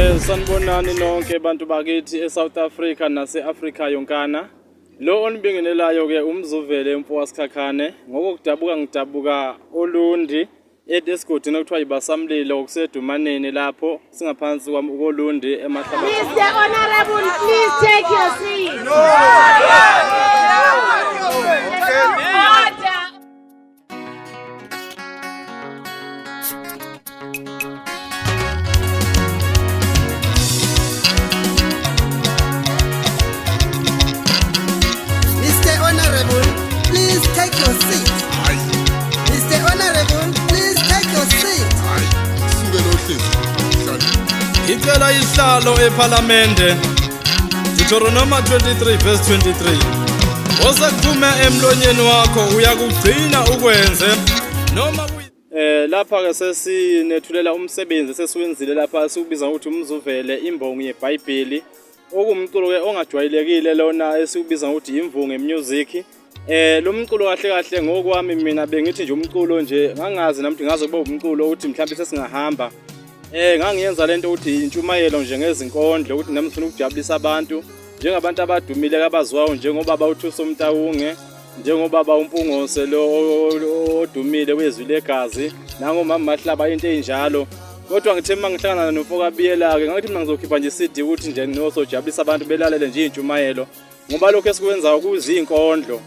Sanibonani nonke bantu bakithi eSouth Africa nase-Afrika yonkana. Lo onibingelelayo ke umzuvele eMfowasikhakhane. Ngokudabuka ngidabuka Olundi esigodini okuthiwa yibasamlilo okusedumaneni lapho singaphansi kolundi emahlabathini. Mr. Honorable, please take your seat. Mr. Honorable, please take your seat. Mr. Honorable, please take your seat. Icela isihlalo ePhalamende. Deuteronomy 23 verse 23. Osakuphume emlonyeni wakho uyakugcina ukwenze noma lapha ke sesinethulela umsebenzi sesiwenzile lapha sikubiza ukuthi umzuvele imbongi yeBhayibheli. Okumculo ke ongajwayelekile lona esikubiza ukuthi imvunge music. Lo mculo kahle kahle ngokwami mina bengithi nje umculo nje ngangazi namthi ngaze kube umculo ukuthi mhlawumbe sesingahamba. Ngangiyenza lento ukuthi intshumayelo nje ngezinkondlo ukuthi nami ngifuna ukujabulisa abantu njengabantu abadumile abaziwayo njengobaba uThuso Mtawunge, njengobaba uMpungose lo odumile wezwi legazi, nangomama Mahlaba into enjalo. Kodwa ngithe mangihlangana noFokabiyela ke ngathi mina ngizokhipha nje CD ukuthi nje ngizojabulisa abantu belalele nje intshumayelo ngoba lokho esikwenzayo kuzinkondlo.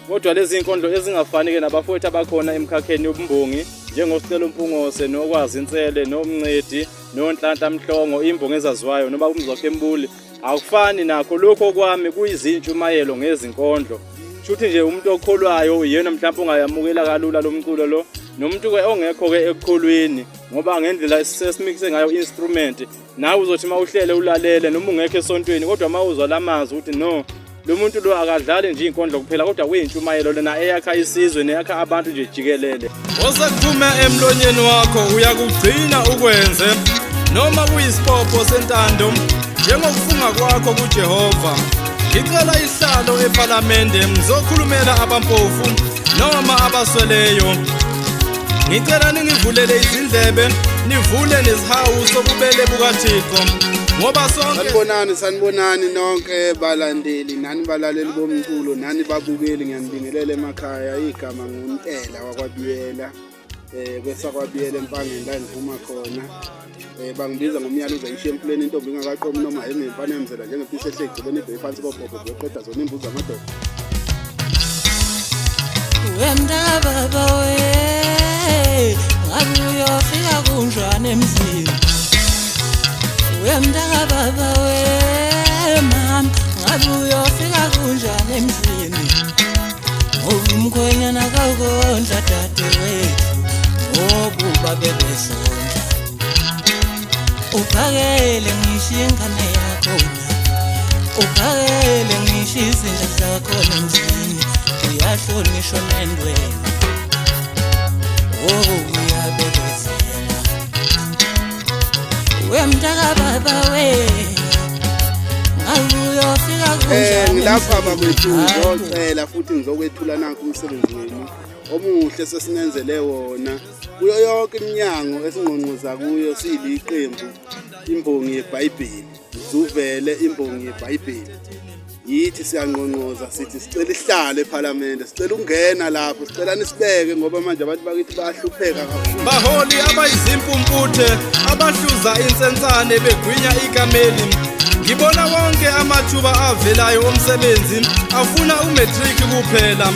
Kodwa lezi inkondlo ezingafani ke nabafowethu abakhona emkhakheni yobumbongi njengosicelo Mpungose nokwazi insele nomncedi noNhlanhla Mhlongo imbongi ezaziwayo noba umzokhe Embuli akufani nakho lokho kwami kuyizintshumayelo ngezinkondlo. Shuthi nje umuntu okholwayo yena mhlawumbe ungayamukela kalula lo mculo lo nomuntu ke ongekho ke ekukholweni ngoba ngendlela sesimixe ngayo instrument nawe uzothi mawuhlele ulalele noma ungekho esontweni kodwa mawuzwa lamazwi ukuthi no lo muntu lo akadlali nje inkondlo kuphela kodwa kuyintshumayelo lena eyakha isizwe neyakha abantu nje jikelele. Osakuphume emlonyeni wakho uyakugcina ukwenze noma kuyisipopho sentando njengokufunga kwakho kuJehova. Ngicela isihlalo ePhalamende ngizokhulumela abampofu noma abasweleyo. Ngicela ningivulele izindlebe nivule nezihawu sobubele bukaThixo ngoba sonke sanibonani nonke balandeli nani balaleli bomculo nani babukeli ngiyanibingelela emakhaya igama nguNtela wakwaBiyela kwesakwabiyela empangeni la ngiphuma khona. Bangibiza ngomyalo uzayishiya empilweni intombi ingakaqomi noma yemfana yemzela njengepisi ehle igcibeni ibhe phansi kophopho zoqeda zona imbuzo amadoda. Wemntaka baba we ngabe uyofika kunjani emzini. Wemntaka baba we mama ngabe uyofika kunjani emzini. Ngoba umkhwenyana kawukondla dadewethu ngoba bebesonda. Uphakele ngisho ingane yakho uphakele ngisho izinja zakho nemzini uyahlonishwa nendwele uyabekezela wemntaka baba we ngabe uyofika kunjani. Ngilapha babethu ngizocela futhi ngizokwethula nanku umsebenzi wenu omuhle sesinenzele wona kuyo yonke iminyango esingqonqoza kuyo siliqembu imbongi yeBhayibheli. Zuvele imbongi yeBhayibheli yithi siyangqonqoza sithi sicela isihlalo ePhalamende, sicela ungena lapho, sicela nisibeke ngoba manje abantu bakithi bayahlupheka kakhulu. Baholi abayizimpumputhe abahluza insensane begwinya ikameli. Ngibona wonke amathuba avelayo omsebenzi afuna umatric kuphela.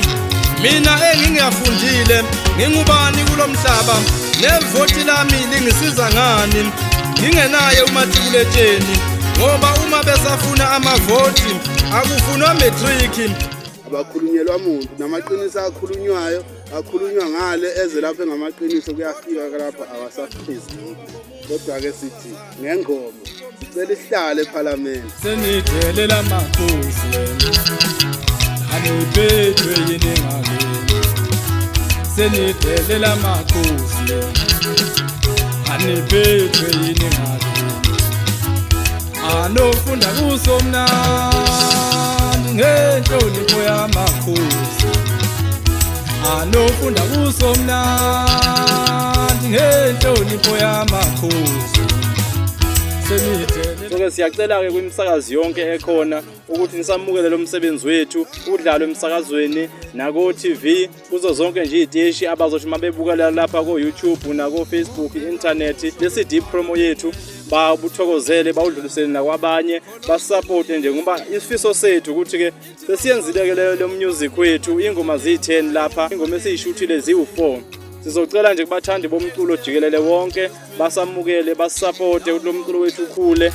Mina engingafundile ngingubani kulomhlaba nevoti lami lingisiza ngani ngingenaye umatriculetsheni ngoba uma besafuna amavoti akufunwa matric. Abakhulunyelwa umuntu namaqiniso akhulunywayo akhulunywa ngale eze lapha ngamaqiniso kuyafika lapha awasaphezulu. Kodwa ke sithi ngengoma sicela isihlalo ePhalamende. Senidelela amakhosi anibhedwe yini ngale. Senidelela amakhosi anibhedwe yini ngale. Anofunda kuso mnandi ngenhlonipho yamakhosi. Anofunda kuso mnandi ngenhlonipho yamakhosi. Senide Ngakho-ke siyacela-ke kwimisakazi yonke ekhona ukuthi nisamukele lo msebenzi wethu udlalwe emsakazweni nako-TV kuzo zonke nje iy'teshi abazothi uma bebukela lapha ko-YouTube nako-Facebook i-internet le CD promo yethu babuthokozele bawudlulisele nakwabanye basisapote nje ngoba isifiso sethu ukuthi-ke sesiyenzile-ke lo music wethu ingoma ziyi-10 lapha ingoma esiyishuthile ziwu-4 sizocela nje kubathandi bomculo jikelele wonke basamukele basisapote ukuthi lo mculo wethu ukhule.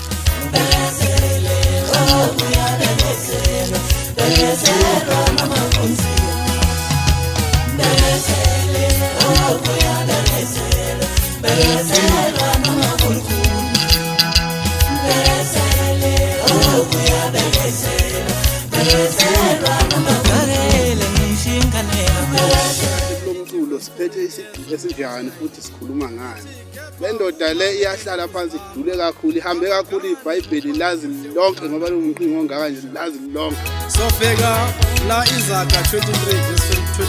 Lomculo siphethe isigqi esinjani futhi sikhuluma ngani. Le ndoda le iyahlala phansi idule kakhulu ihambe kakhulu iBhayibheli lazi lonke ngoba lomqingo ongaka nje lazi lonke. Sofika la Izaga 23 verse 25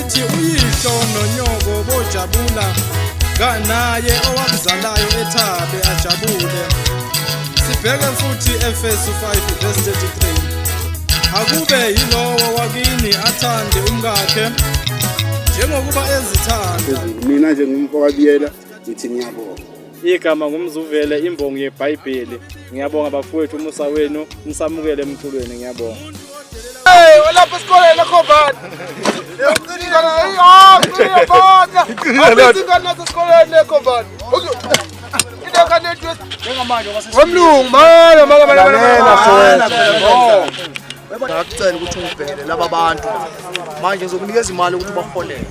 ithi uyihlo nonyoko bojabula nganaye owakuzalayo ethabe ajabule. Sibheke futhi Efesu 5 verse 33 akube yilowo wakini athande umkakhe njengokuba ezithanda. Mina nje ngumfowabiyela ngithi ngiyabonga. Igama ngumzuvele imbongi yeBhayibheli. Ngiyabonga bafowethu umusa wenu nisamukele emculweni ngiyabonga. Hey, olapha esikoleni eKhombani. Uqinile ngiyabonga. Uqinile nathi esikoleni eKhombani. Into kanethu njengamanje ngomlungu manje Ngiyacela ukuthi ungibhekele laba bantu manje ngizokunikeza imali ukuthi baholele.